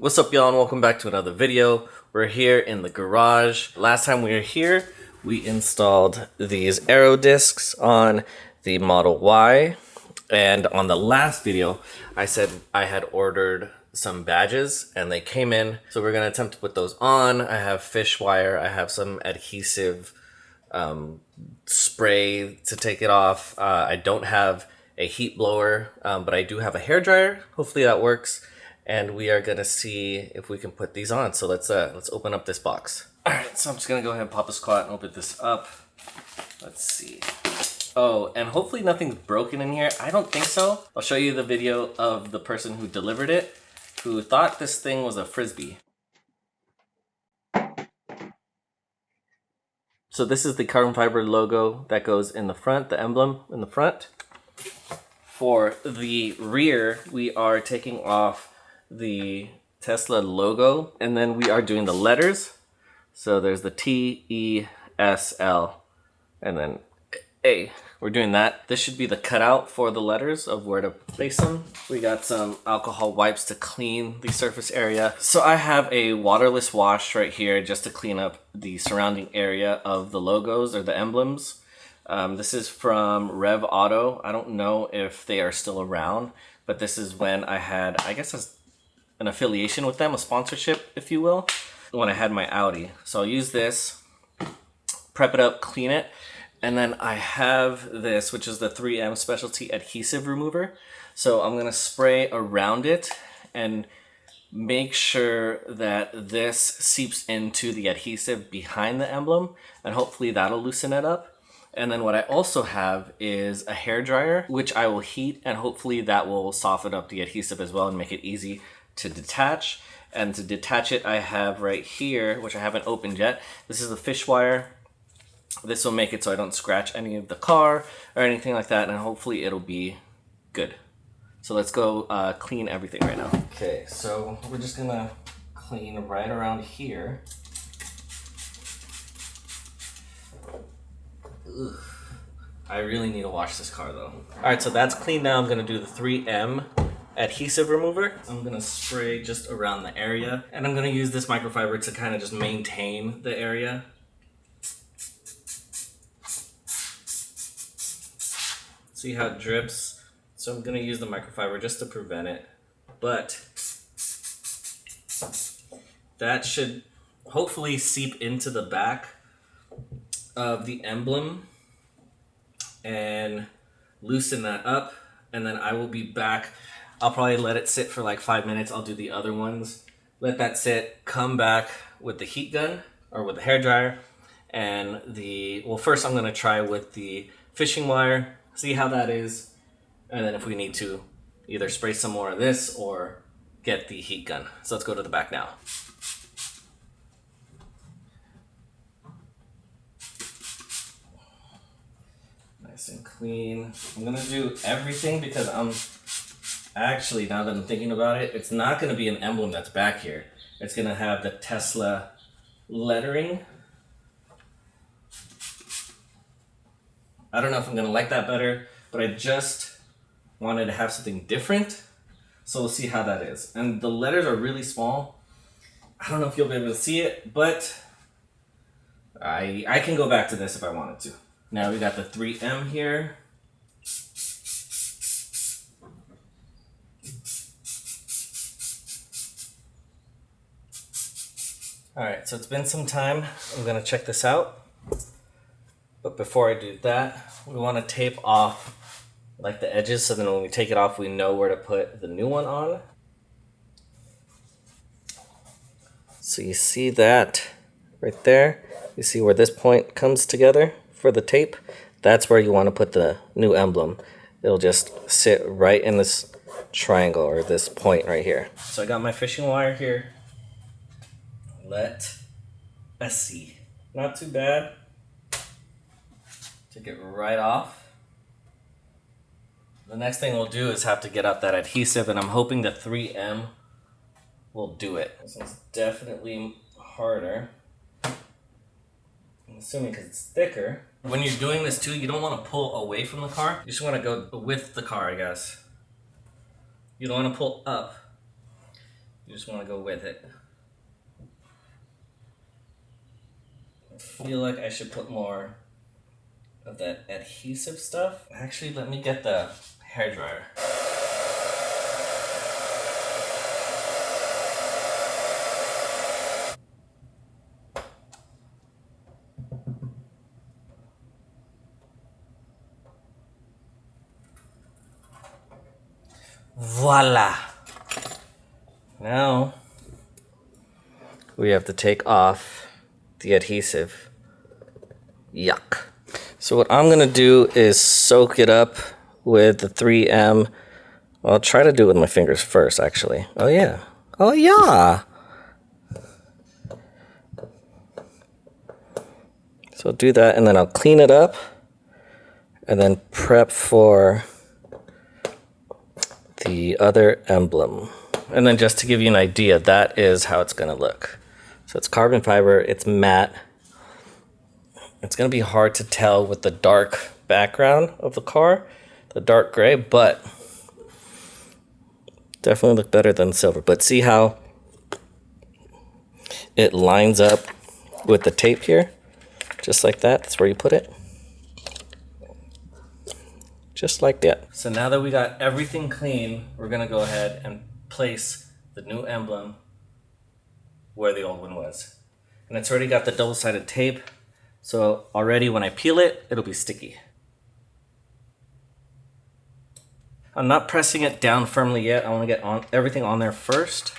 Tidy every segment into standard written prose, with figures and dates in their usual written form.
What's up, y'all, and welcome back to another video. We're here in the garage. Last time we were here, we installed these aero discs on the Model Y, and on the last video, I said I had ordered some badges, and they came in, so we're gonna attempt to put those on. I have fish wire, I have some adhesive spray to take it off. I don't have a heat blower, but I do have a hair dryer. Hopefully that works. And we are gonna see if we can put these on. So let's open up this box. All right, so I'm just gonna go ahead and pop a squat and open this up. Let's see. Oh, and hopefully nothing's broken in here. I don't think so. I'll show you the video of the person who delivered it, who thought this thing was a Frisbee. So this is the carbon fiber logo that goes in the front, the emblem in the front. For the rear, we are taking off the Tesla logo, and then we are doing the letters. So there's the T, E, S, L, and then A. We're doing that. This should be the cutout for the letters of where to place them. We got some alcohol wipes to clean the surface area. So I have a waterless wash right here just to clean up the surrounding area of the logos or the emblems. This is from Rev Auto. I don't know if they are still around, but this is when I had, I guess, an affiliation with them, a sponsorship, if you will, when I had my Audi. So I'll use this, prep it up, clean it, and then I have this, which is the 3M Specialty Adhesive Remover. So I'm gonna spray around it and make sure that this seeps into the adhesive behind the emblem, and hopefully that'll loosen it up. And then what I also have is a hair dryer, which I will heat, and hopefully that will soften up the adhesive as well and make it easy to detach. And to detach it, I have right here, which I haven't opened yet. This is the fish wire. This will make it so I don't scratch any of the car or anything like that, and hopefully it'll be good. So let's go clean everything right now. Okay, so we're just gonna clean right around here. Ugh. I really need to wash this car though. All right, so that's clean now. I'm gonna do the 3M adhesive remover. I'm gonna spray just around the area, and I'm gonna use this microfiber to kind of just maintain the area. See how it drips? So I'm gonna use the microfiber just to prevent it, but that should hopefully seep into the back of the emblem and loosen that up, and then I will be back. I'll probably let it sit for like 5 minutes. I'll do the other ones, let that sit, come back with the heat gun or with the hair dryer, and well, first I'm gonna try with the fishing wire, see how that is, and then if we need to either spray some more of this or get the heat gun. So let's go to the back now. Nice and clean. I'm gonna do everything because actually, now that I'm thinking about it, it's not gonna be an emblem that's back here. It's gonna have the Tesla lettering. I don't know if I'm gonna like that better, but I just wanted to have something different. So we'll see how that is. And the letters are really small. I don't know if you'll be able to see it, but I can go back to this if I wanted to. Now we got the 3M here. All right, so it's been some time. I'm gonna check this out. But before I do that, we wanna tape off like the edges, so then when we take it off, we know where to put the new one on. So you see that right there? You see where this point comes together for the tape? That's where you wanna put the new emblem. It'll just sit right in this triangle or this point right here. So I got my fishing wire here. Let's see. Not too bad. Take it right off. The next thing we'll do is have to get out that adhesive, and I'm hoping the 3M will do it. This one's definitely harder. I'm assuming because it's thicker. When you're doing this too, you don't want to pull away from the car. You just want to go with the car, I guess. You don't want to pull up. You just want to go with it. I feel like I should put more of that adhesive stuff. Actually, let me get the hairdryer. Voila! Now we have to take off the adhesive. Yuck. So what I'm gonna do is soak it up with the 3M. I'll try to do it with my fingers first, actually. Oh yeah. Oh yeah! So I'll do that and then I'll clean it up and then prep for the other emblem. And then just to give you an idea, that is how it's gonna look. So it's carbon fiber, it's matte. It's gonna be hard to tell with the dark background of the car, the dark gray, but definitely look better than silver. But see how it lines up with the tape here? Just like that, that's where you put it. Just like that. So now that we got everything clean, we're gonna go ahead and place the new emblem where the old one was. And it's already got the double-sided tape, so already when I peel it, it'll be sticky. I'm not pressing it down firmly yet. I wanna get everything on there first.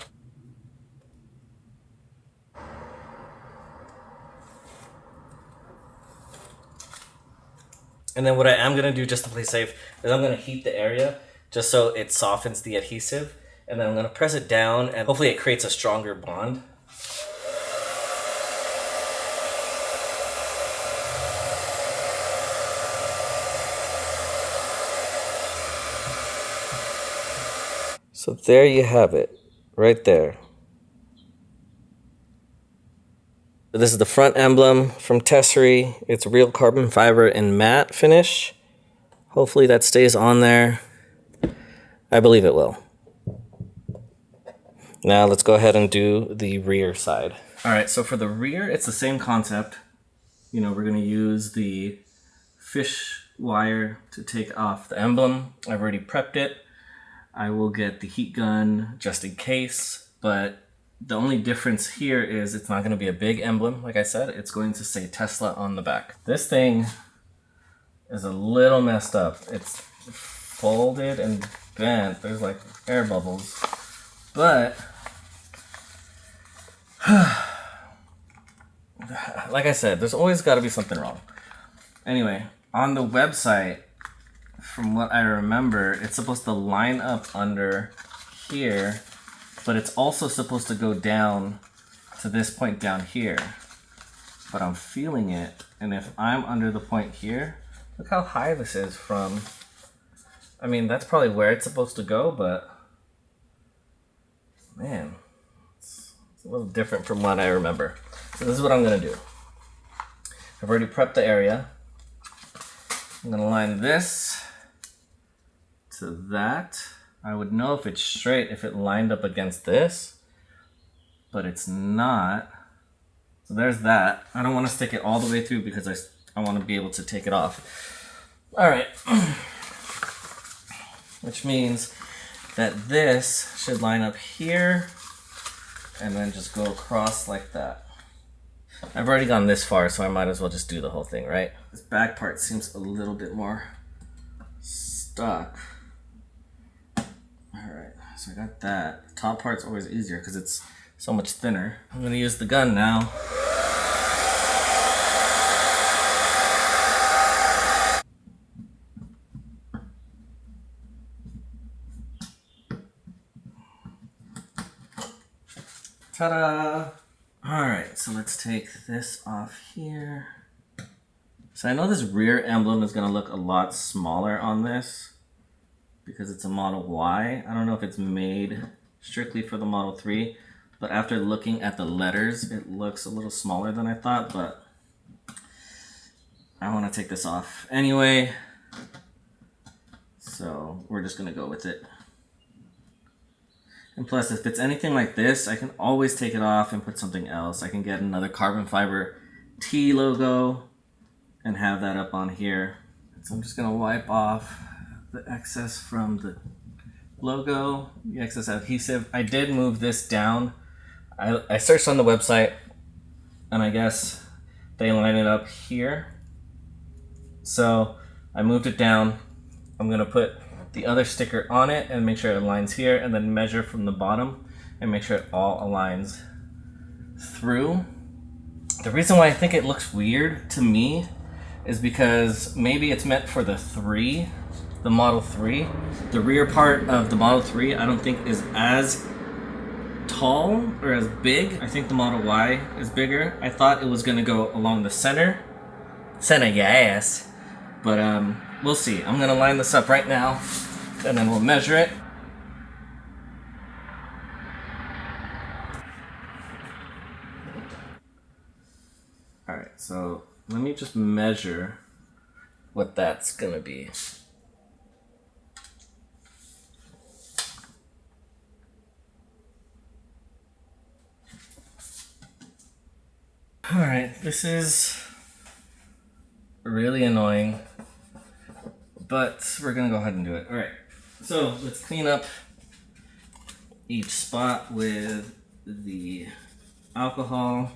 And then what I am gonna do, just to play safe, is I'm gonna heat the area just so it softens the adhesive. And then I'm gonna press it down and hopefully it creates a stronger bond. So there you have it, right there. This is the front emblem from Tesery. It's real carbon fiber and matte finish. Hopefully that stays on there. I believe it will. Now let's go ahead and do the rear side. All right, so for the rear, it's the same concept. You know, we're gonna use the fish wire to take off the emblem. I've already prepped it. I will get the heat gun just in case, but the only difference here is it's not going to be a big emblem. Like I said, it's going to say Tesla on the back. This thing is a little messed up. It's folded and bent. There's like air bubbles. But, like I said, there's always got to be something wrong. Anyway, on the website, from what I remember, it's supposed to line up under here, but it's also supposed to go down to this point down here. But I'm feeling it, and if I'm under the point here, look how high this is from, I mean, that's probably where it's supposed to go, but man, it's a little different from what I remember. So this is what I'm gonna do. I've already prepped the area. I'm gonna line this to that. I would know if it's straight if it lined up against this, but it's not. So there's that. I don't want to stick it all the way through because I want to be able to take it off. All right. Which means that this should line up here and then just go across like that. I've already gone this far, so I might as well just do the whole thing, right? This back part seems a little bit more stuck. Alright, so I got that. The top part's always easier because it's so much thinner. I'm gonna use the gun now. Ta-da! Alright, so let's take this off here. So I know this rear emblem is gonna look a lot smaller on this because it's a Model Y. I don't know if it's made strictly for the Model 3, but after looking at the letters, it looks a little smaller than I thought, but I want to take this off anyway, so we're just gonna go with it. And plus, if it's anything like this, I can always take it off and put something else. I can get another carbon fiber T logo and have that up on here. So I'm just gonna wipe off the excess from the logo, the excess adhesive. I did move this down. I searched on the website, and I guess they line it up here. So I moved it down. I'm gonna put the other sticker on it and make sure it aligns here, and then measure from the bottom and make sure it all aligns through. The reason why I think it looks weird to me is because maybe it's meant for the Model 3. The rear part of the Model 3 I don't think is as tall or as big. I think the Model Y is bigger. I thought it was gonna go along the center your ass, but we'll see. I'm gonna line this up right now, and then we'll measure it. All right, so let me just measure what that's gonna be. All right, this is really annoying, but we're gonna go ahead and do it. All right, so let's clean up each spot with the alcohol.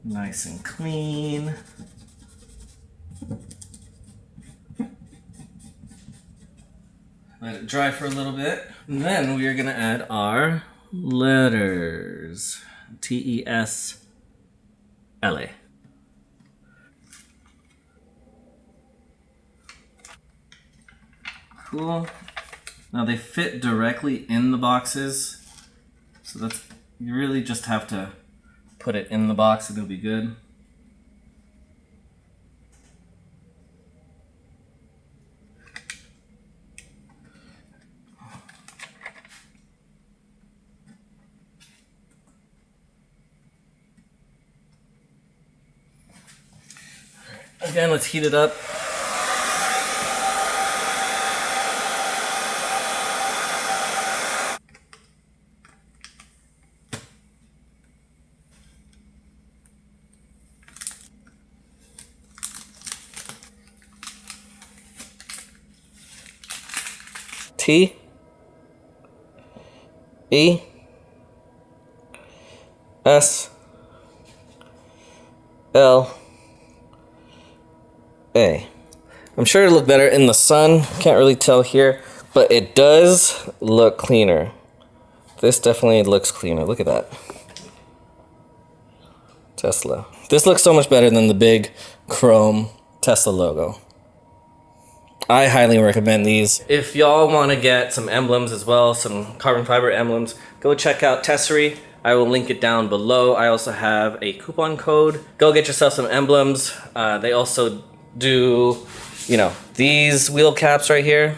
Nice and clean. Let it dry for a little bit. And then we are gonna add our letters. T-E-S-L-A. Cool. Now they fit directly in the boxes, so that's, you really just have to put it in the box and it'll be good. Again, let's heat it up. T E S L A. I'm sure it'll look better in the sun. Can't really tell here, but it does look cleaner. This definitely looks cleaner. Look at that. Tesla. This looks so much better than the big chrome Tesla logo. I highly recommend these. If y'all want to get some emblems as well, some carbon fiber emblems, go check out Tesery. I will link it down below. I also have a coupon code. Go get yourself some emblems. They also do, you know, these wheel caps right here.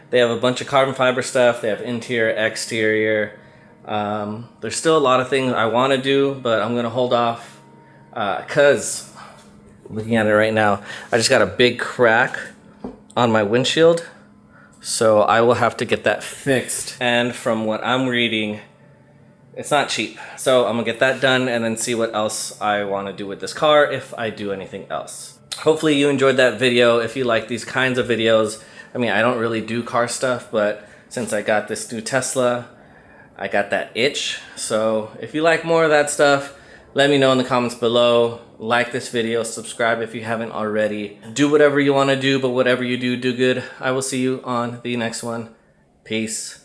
They have a bunch of carbon fiber stuff. They have interior, exterior. There's still a lot of things I want to do, but I'm going to hold off because looking at it right now, I just got a big crack on my windshield, so I will have to get that fixed. And from what I'm reading, it's not cheap. So I'm gonna get that done and then see what else I want to do with this car, if I do anything else. Hopefully you enjoyed that video. If you like these kinds of videos, I mean, I don't really do car stuff, but since I got this new Tesla, I got that itch. So if you like more of that stuff, let me know in the comments below. Like this video, subscribe if you haven't already. Do whatever you want to do, but whatever you do, do good. I will see you on the next one. Peace.